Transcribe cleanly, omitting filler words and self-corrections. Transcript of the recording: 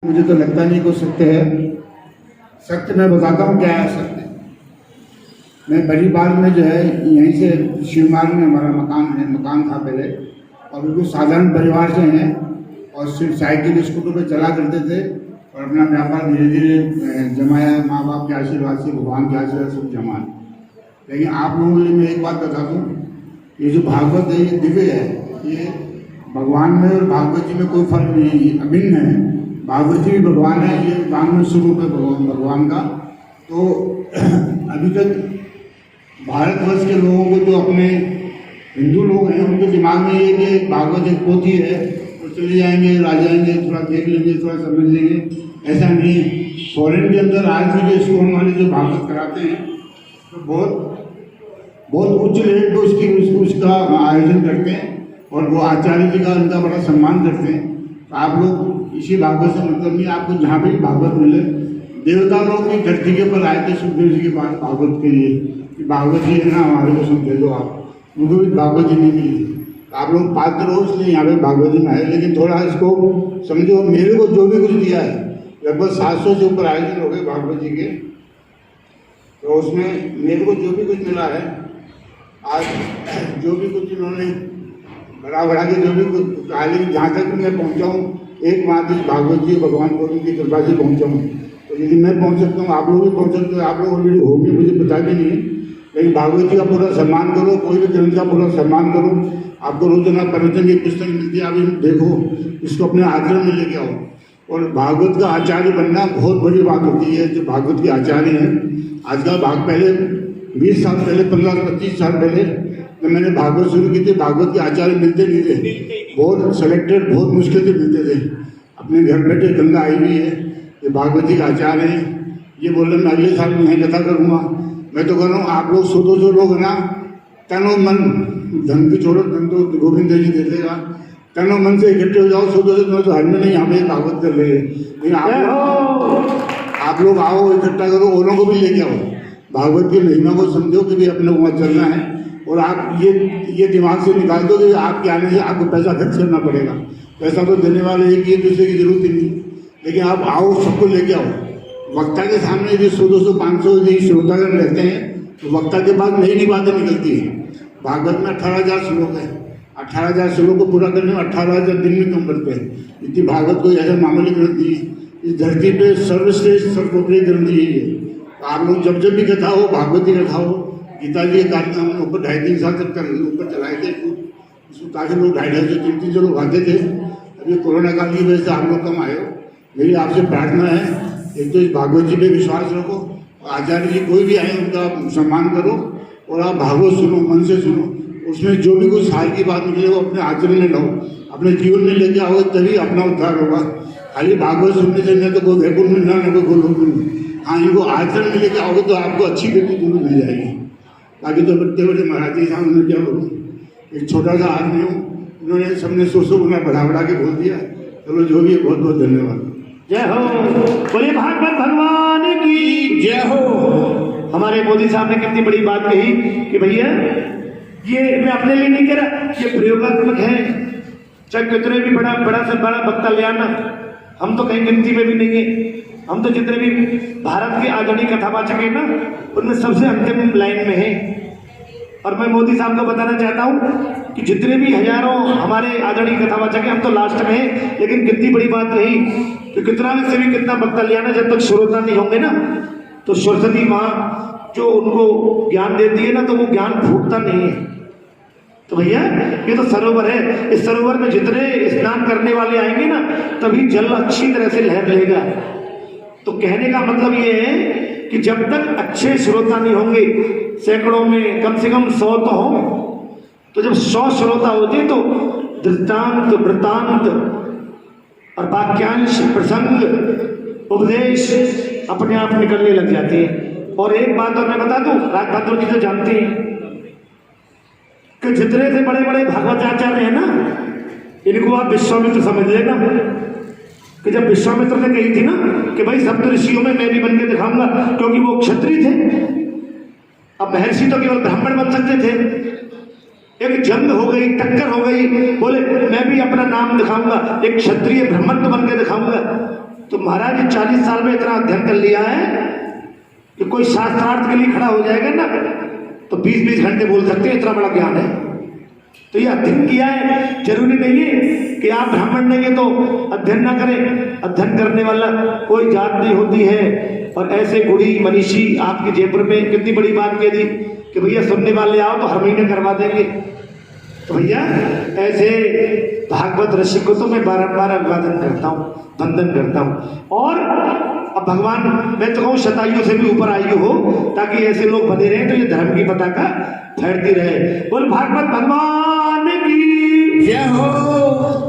मुझे तो लगता नहीं कोई सत्य है। सत्य मैं बताता हूँ क्या है सत्य। मैं बड़ी बार में जो है यहीं से शिवमार्ग में हमारा मकान था पहले, और बिल्कुल साधारण परिवार से हैं और सिर्फ साइकिल स्कूटर पे चला करते थे और अपना व्यापार धीरे धीरे जमाया। माँ बाप के आशीर्वाद से, भगवान के आशीर्वाद से जमा। लेकिन आप लोगों के लिए मैं एक बात बता दूँ, ये जो भागवत है ये दिव्य है। ये भगवान में और भागवत जी में कोई फर्क नहीं है, ये अभिन्न है। भागवत जी भी भगवान है, ये वांग्मय स्वरूप है भगवान का। तो अभी तक भारतवर्ष के लोगों को, जो अपने हिंदू लोग हैं, उनके दिमाग में ये कि भागवत एक पोथी है तो चले जाएंगे, आ जाएंगे, थोड़ा देख लेंगे, थोड़ा समझ लेंगे। ऐसा नहीं है। फॉरेन के अंदर आज भी जो स्कूल वाले जो भागवत कराते हैं तो बहुत उच्च लेवल पर उसका आयोजन करते हैं और वो आचार्य जी का उनका बड़ा सम्मान करते हैं। तो आप लोग इसी भागवत से मतलब नहीं, आपको जहाँ भी भागवत मिले, देवता लोग भी धरती के ऊपर आए थे सुखदेव जी के पास भागवत के लिए कि भागवत जी है ना, हमारे को समझे दो आप। उनको भी भागवत जी नहीं मिली। तो आप लोग पात्र हो इसलिए यहाँ पे भागवत जी में आए, लेकिन थोड़ा इसको समझो। मेरे को जो भी कुछ दिया है, लगभग 700 से ऊपर आयोजन हो गए भागवत जी के, तो उसमें मेरे को जो भी कुछ मिला है, आज जो भी कुछ इन्होंने बढ़ा के जो भी कुछ कहा, लेकिन जहाँ तक मैं पहुँचा हूँ एकमात्र भागवत जी भगवान गोविंद की कृपा से पहुँचा हूँ। तो यदि मैं पहुँच सकता हूँ, आप लोग भी पहुँच सकते हो। आप लोग ऑलरेडी होंगे, मुझे पता भी नहीं है, लेकिन भागवत जी का पूरा सम्मान करो, कोई भी ग्रंथ का पूरा सम्मान करो। आपको रोजाना प्रवचन की पुस्तक मिलती है, आप देखो, इसको अपने आचरण में लेके आओ। और भागवत का आचार्य बनना बहुत बड़ी बात होती है। जो भागवत के आचार्य हैं, आज का पहले 20 साल पहले, 15-25 साल पहले जब मैंने भागवत शुरू की थी, भागवत के आचार्य मिलते नहीं थे, बहुत सेलेक्टेड, बहुत मुश्किल से मिलते थे। अपने घर बैठे गंगा आई हुई है, ये भागवत जी का आचार्य है, ये बोल रहे मैं अगले साल में कथा करूँगा। मैं तो कह रहा हूँ आप लोग 100-200 लोग ना, तनो मन, धन की छोड़ो, धन तो गोविंद जी दे देगा, तनो मन से इकट्ठे हो जाओ। 100-200 तो हर में नहीं, यहाँ पे भागवत कर रहे हैं, लेकिन आप लोग आओ, इकट्ठा करो, औरों को भी लेके आओ। भागवत की महिमा को समझो कि भाई अपने वहाँ चलना है। और आप ये दिमाग से निकाल दो कि आपके आने से आपको पैसा खर्च करना पड़ेगा। पैसा तो देने वाले एक ही दूसरे की जरूरत ही नहीं, लेकिन आप आओ, सबको लेके आओ। वक्ता के सामने यदि 100-200-500 यदि श्रोतागण रहते हैं तो वक्ता के बाद नई नई बातें निकलती हैं। भागवत में 18,000 श्लोक है। 18,000 श्लोक को पूरा करने में 18,000 दिन में कम पड़ते हैं। इतनी भागवत कोई ऐसा मामूली ग्रंथ नहीं है। इस धरती पे सर्वश्रेष्ठ सर्वोपरि ग्रंथ यही है। तो आप लोग जब भी कथा हो, भागवत की कथा हो, गीता जी के कार्यक्रम हमने ऊपर 2.5-3 साल तक ऊपर चलाए थे। उसमें काफ़ी लोग 250-300 लोग आते थे। अभी कोरोना काल की वजह से आप लोग कम आए हो। मेरी आपसे प्रार्थना है, एक तो इस भागवत जी पे विश्वास रखो, आचार्य जी कोई भी आए उनका सम्मान करो और आप भागवत सुनो, मन से सुनो। उसमें जो भी कुछ सार की बात निकले वो अपने आचरण में लाओ, अपने जीवन में लेके आओ, तभी अपना उद्धार होगा। खाली भागवत सुनने से न तो कोई वैकुंठ मिलना, न कोई गोलोक मिलना। हाँ, इनको आचरण में लेके आओगे तो आपको अच्छी गति जरूर मिल जाएगी। बाकी तो बड़े बड़े महाराज जी साहब ने क्या बोलूँ, एक छोटा सा आदमी हूँ, उन्होंने सबने 100 गुना बढ़ा के बोल दिया। चलो जो भी है, बहुत बहुत धन्यवाद। जय हो, बोले भागवत भगवान की जय हो। हमारे मोदी साहब ने कितनी बड़ी बात कही कि भैया ये मैं अपने लिए नहीं कह रहा, ये प्रयोगात्मक है। चाहे कितने भी बड़ा से बड़ा वक्ता ले आना, हम तो कहीं गिनती में भी नहीं है। हम तो जितने भी भारत के आदरणीय कथावाचक हैं ना, उनमें सबसे अंतिम लाइन में है। और मैं मोदी साहब को बताना चाहता हूँ कि जितने भी हजारों हमारे आदरणीय कथावाचक हैं, हम तो लास्ट में हैं। लेकिन कितनी बड़ी बात रही कि कितना से भी कितना वक्ता ले आना, जब तक श्रोता नहीं होंगे ना, तो सरस्वती माँ जो उनको ज्ञान देती है ना, तो वो ज्ञान फूटता नहीं है। तो भैया ये तो सरोवर है, इस सरोवर में जितने स्नान करने वाले आएंगे ना, तभी जल अच्छी तरह से लहर लेगा। तो कहने का मतलब ये है कि जब तक अच्छे श्रोता नहीं होंगे, सैकड़ों में कम से कम 100 तो हो, तो जब 100 श्रोता होते तो दृष्टांत, वृत्तांत और वाक्यांश, प्रसंग, उपदेश अपने आप निकलने लग जाते हैं। और एक बात और मैं बता दूं, राज बहादुर जी तो जानते हैं कि जितने से बड़े बड़े भागवताचार्य हैं ना, इनको आप विश्वामित्र समझ लेना। कि जब विश्वामित्र ने कही थी ना कि भाई सप्त ऋषियों में मैं भी बन के दिखाऊंगा, क्योंकि वो क्षत्रिय थे। अब महर्षि तो केवल ब्राह्मण बन सकते थे। एक जंग हो गई, टक्कर हो गई, बोले मैं भी अपना नाम दिखाऊंगा, एक क्षत्रिय ब्राह्मण बन के दिखाऊंगा। तो महाराज ये 40 साल में इतना अध्ययन कर लिया है कि कोई शास्त्रार्थ के लिए खड़ा हो जाएगा ना तो 20-20 घंटे बोल सकते हैं, इतना बड़ा ज्ञान है। तो ये अध्ययन किया है। जरूरी नहीं है कि आप ब्राह्मण नहीं है तो अध्ययन ना करें। अध्ययन करने वाला कोई जात नहीं होती है। और ऐसे गुणी मनीषी आपके जयपुर में कितनी बड़ी बात कह दी कि भैया सुनने वाले आओ तो हर महीने करवा देंगे। तो भैया ऐसे भागवत ऋषि को तो मैं बारंबार अभिवादन करता हूँ, वंदन करता हूँ। और अब भगवान, मैं तो कहूँ शतायुओं से भी ऊपर आयु हो, ताकि ऐसे लोग बने रहे तो ये धर्म की पताका फैलती रहे। बोल भागवत भगवान की जय हो।